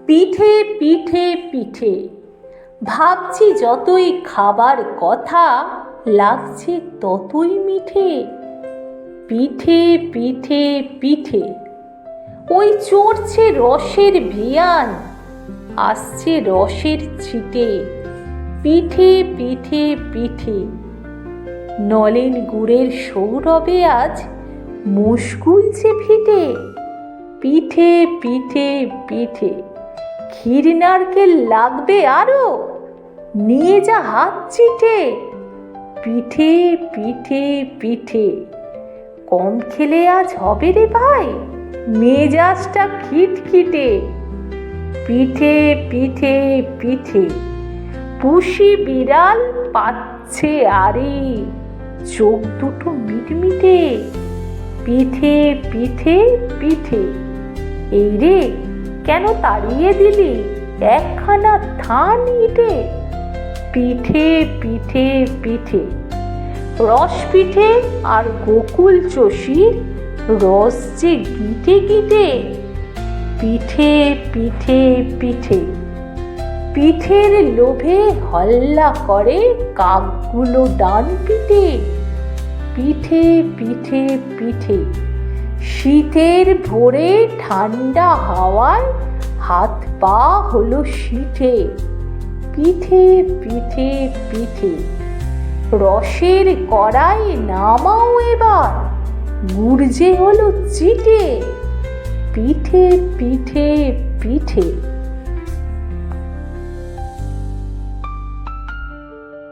পিঠে পিঠে পিঠে, ভাবছি যতই খাবার কথা, লাগছে ততই মিঠে। পিঠে পিঠে পিঠে, ওই চড়ছে রসের ভিয়ান, আসছে রসের ছিটে। পিঠে পিঠে পিঠে, নলেন গুড়ের সৌরভে আজ মুশকুলছে ফিটে। পিঠে পিঠে পিঠে, ক্ষীর নারকেল লাগবে আরো, নিয়ে যা হাত চিঠে। পিঠে পিঠে পিঠে, কম খেলে আজ হবে রে ভাই, মেজাজটা খিটখিটে। পিঠে পিঠে পিঠে, পুষি বিড়াল পাচ্ছে আরে, চোখ দুটো মিটমিটে। পিঠে পিঠে পিঠে, এই রে কেন তাড়িয়ে দিলি একখানা থান ইটে। পিঠে পিঠে পিঠে, রস পিঠে আর গোকুল চষির রস যে গিটে গিটে। পিঠে পিঠে পিঠে, পিঠের লোভে হল্লা করে কাকগুলো ডান পিঠে। পিঠে পিঠে পিঠে, শীতের ভোরে ঠান্ডা হাওয়ায় হাত পা হলো শীতে। পিঠে পিঠে পিঠে, রসের কড়াই নামাও এবার, গুড় যে হলো চিটে। পিঠে পিঠে পিঠে।